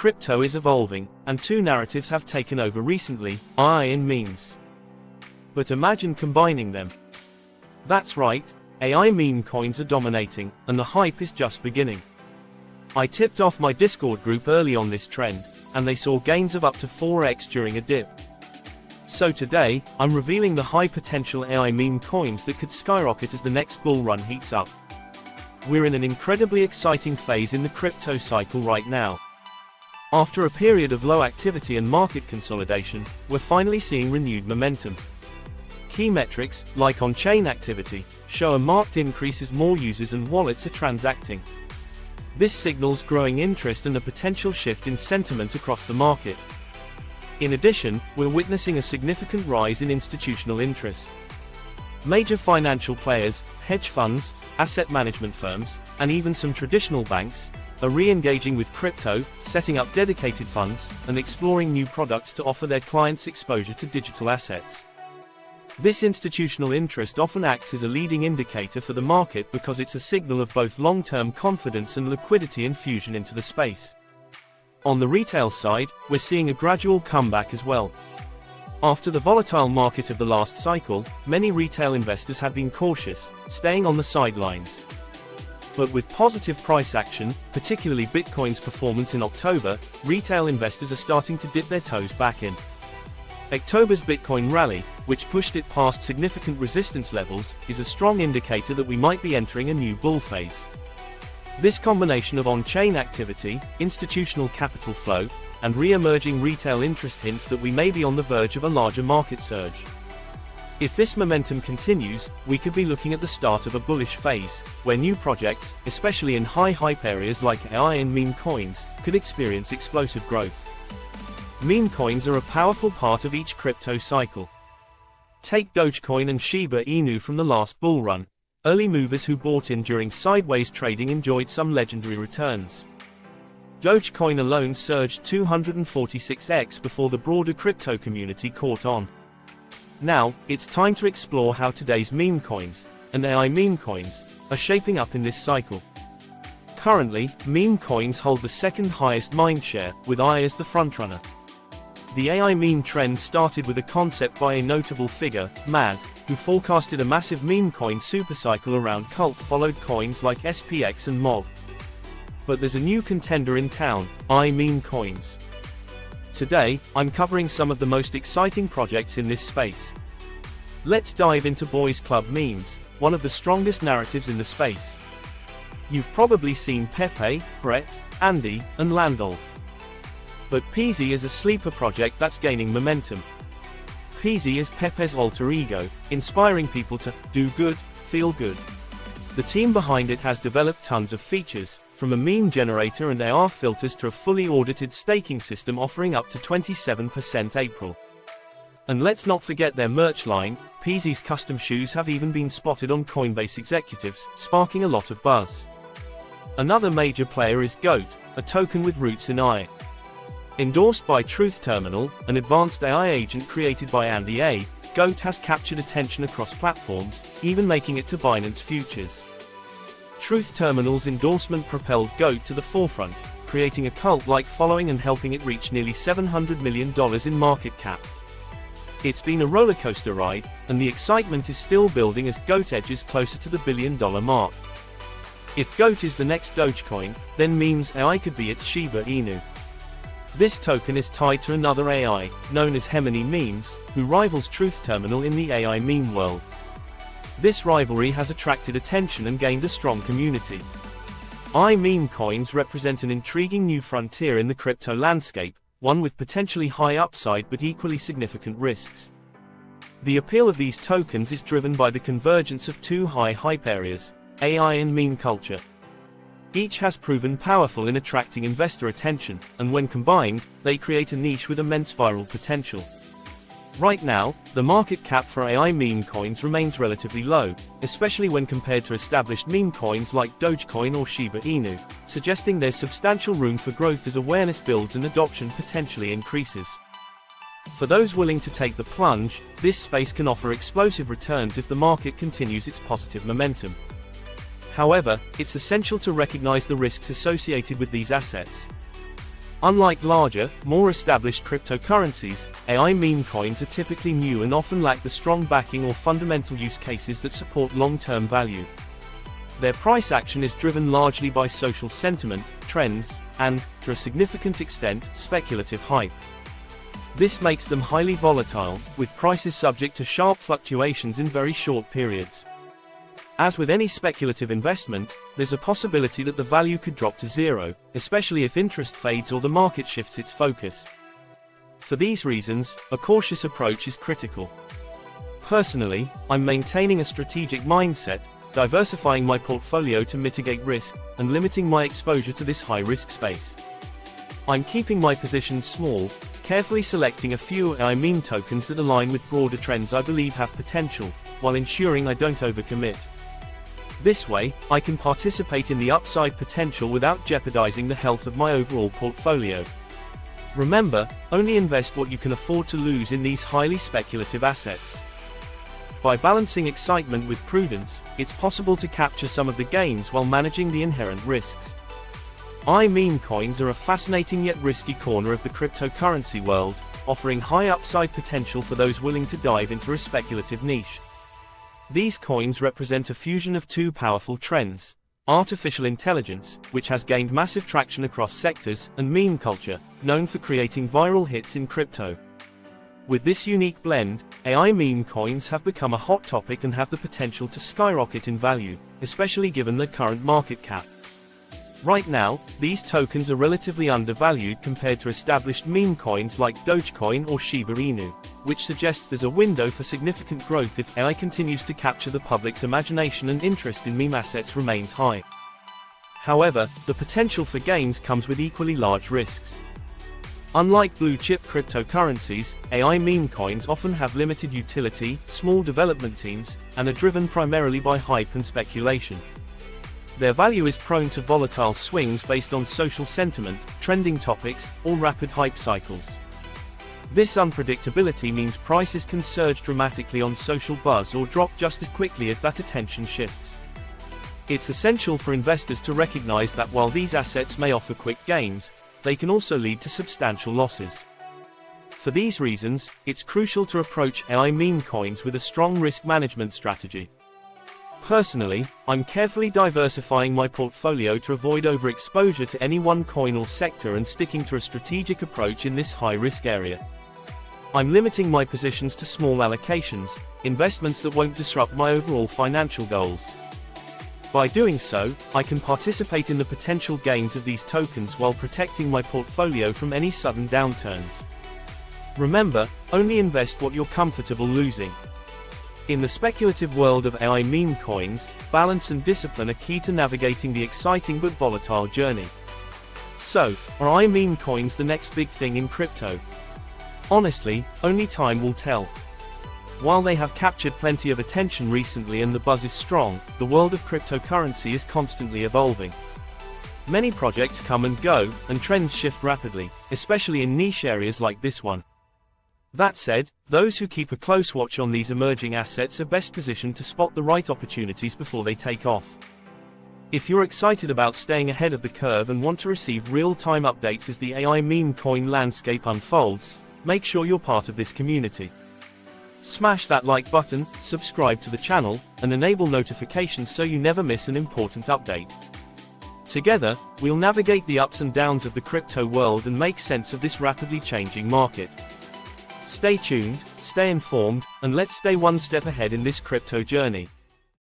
crypto is evolving, and two narratives have taken over recently, AI and memes. But imagine combining them. That's right, AI meme coins are dominating, and the hype is just beginning. I tipped off my Discord group early on this trend, and they saw gains of up to 4x during a dip. So today, I'm revealing the high potential AI meme coins that could skyrocket as the next bull run heats up. We're in an incredibly exciting phase in the crypto cycle right now. After a period of low activity and market consolidation, we're finally seeing renewed momentum. Key metrics, like on-chain activity, show a marked increase as more users and wallets are transacting. This signals growing interest and a potential shift in sentiment across the market. In addition, we're witnessing a significant rise in institutional interest. Major financial players, hedge funds, asset management firms, and even some traditional banks are re-engaging with crypto, setting up dedicated funds, and exploring new products to offer their clients exposure to digital assets. This institutional interest often acts as a leading indicator for the market because it's a signal of both long-term confidence and liquidity infusion into the space. On the retail side, we're seeing a gradual comeback as well. After the volatile market of the last cycle, many retail investors have been cautious, staying on the sidelines. But with positive price action, particularly Bitcoin's performance in October, retail investors are starting to dip their toes back in. October's Bitcoin rally, which pushed it past significant resistance levels, is a strong indicator that we might be entering a new bull phase. This combination of on-chain activity, institutional capital flow, and re-emerging retail interest hints that we may be on the verge of a larger market surge. If this momentum continues, we could be looking at the start of a bullish phase, where new projects, especially in high hype areas like AI and meme coins, could experience explosive growth. Meme coins are a powerful part of each crypto cycle. Take Dogecoin and Shiba Inu from the last bull run. Early movers who bought in during sideways trading enjoyed some legendary returns. Dogecoin alone surged 246x before the broader crypto community caught on. Now, it's time to explore how today's meme coins, and AI meme coins, are shaping up in this cycle. Currently, meme coins hold the second highest mindshare, with AI as the frontrunner. The AI meme trend started with a concept by a notable figure, MAD, who forecasted a massive meme coin supercycle around cult-followed coins like SPX and MOG. But there's a new contender in town, AI meme coins. Today, I'm covering some of the most exciting projects in this space. Let's dive into Boys Club memes, one of the strongest narratives in the space. You've probably seen Pepe, Brett, Andy, and Landolph. But Peasy is a sleeper project that's gaining momentum. Peasy is Pepe's alter ego, inspiring people to do good, feel good. The team behind it has developed tons of features, from a meme generator and AR filters to a fully audited staking system offering up to 27% April. And let's not forget their merch line. Peasy's custom shoes have even been spotted on Coinbase executives, sparking a lot of buzz. Another major player is GOAT, a token with roots in AI. Endorsed by Truth Terminal, an advanced AI agent created by Andy A., GOAT has captured attention across platforms, even making it to Binance Futures. Truth Terminal's endorsement propelled GOAT to the forefront, creating a cult-like following and helping it reach nearly $700 million in market cap. It's been a rollercoaster ride, and the excitement is still building as GOAT edges closer to the billion-dollar mark. If GOAT is the next Dogecoin, then memes AI could be its Shiba Inu. This token is tied to another AI, known as Gemini Memes, who rivals Truth Terminal in the AI meme world. This rivalry has attracted attention and gained a strong community. AI meme coins represent an intriguing new frontier in the crypto landscape, one with potentially high upside but equally significant risks. The appeal of these tokens is driven by the convergence of two high hype areas, AI and meme culture. Each has proven powerful in attracting investor attention, and when combined, they create a niche with immense viral potential. Right now, the market cap for AI meme coins remains relatively low, especially when compared to established meme coins like Dogecoin or Shiba Inu, suggesting there's substantial room for growth as awareness builds and adoption potentially increases. For those willing to take the plunge, this space can offer explosive returns if the market continues its positive momentum. However, it's essential to recognize the risks associated with these assets. Unlike larger, more established cryptocurrencies, AI meme coins are typically new and often lack the strong backing or fundamental use cases that support long-term value. Their price action is driven largely by social sentiment, trends, and, to a significant extent, speculative hype. This makes them highly volatile, with prices subject to sharp fluctuations in very short periods. As with any speculative investment, there's a possibility that the value could drop to zero, especially if interest fades or the market shifts its focus. For these reasons, a cautious approach is critical. Personally, I'm maintaining a strategic mindset, diversifying my portfolio to mitigate risk, and limiting my exposure to this high-risk space. I'm keeping my positions small, carefully selecting a few AI meme tokens that align with broader trends I believe have potential, while ensuring I don't overcommit. This way, I can participate in the upside potential without jeopardizing the health of my overall portfolio. Remember, only invest what you can afford to lose in these highly speculative assets. By balancing excitement with prudence, it's possible to capture some of the gains while managing the inherent risks. AI meme coins are a fascinating yet risky corner of the cryptocurrency world, offering high upside potential for those willing to dive into a speculative niche. These coins represent a fusion of two powerful trends: artificial intelligence, which has gained massive traction across sectors, and meme culture, known for creating viral hits in crypto. With this unique blend, AI meme coins have become a hot topic and have the potential to skyrocket in value, especially given their current market cap. Right now, these tokens are relatively undervalued compared to established meme coins like Dogecoin or Shiba Inu, which suggests there's a window for significant growth if AI continues to capture the public's imagination and interest in meme assets remains high. However, the potential for gains comes with equally large risks. Unlike blue-chip cryptocurrencies, AI meme coins often have limited utility, small development teams, and are driven primarily by hype and speculation. Their value is prone to volatile swings based on social sentiment, trending topics, or rapid hype cycles. This unpredictability means prices can surge dramatically on social buzz or drop just as quickly if that attention shifts. It's essential for investors to recognize that while these assets may offer quick gains, they can also lead to substantial losses. For these reasons, it's crucial to approach AI meme coins with a strong risk management strategy. Personally, I'm carefully diversifying my portfolio to avoid overexposure to any one coin or sector and sticking to a strategic approach in this high-risk area. I'm limiting my positions to small allocations, investments that won't disrupt my overall financial goals. By doing so, I can participate in the potential gains of these tokens while protecting my portfolio from any sudden downturns. Remember, only invest what you're comfortable losing. In the speculative world of AI meme coins, balance and discipline are key to navigating the exciting but volatile journey. So, are AI meme coins the next big thing in crypto? Honestly, only time will tell. While they have captured plenty of attention recently and the buzz is strong, the world of cryptocurrency is constantly evolving. Many projects come and go, and trends shift rapidly, especially in niche areas like this one. That said, those who keep a close watch on these emerging assets are best positioned to spot the right opportunities before they take off. If you're excited about staying ahead of the curve and want to receive real-time updates as the AI meme coin landscape unfolds, make sure you're part of this community. Smash that like button, subscribe to the channel, and enable notifications so you never miss an important update. Together, we'll navigate the ups and downs of the crypto world and make sense of this rapidly changing market. Stay tuned, stay informed, and let's stay one step ahead in this crypto journey.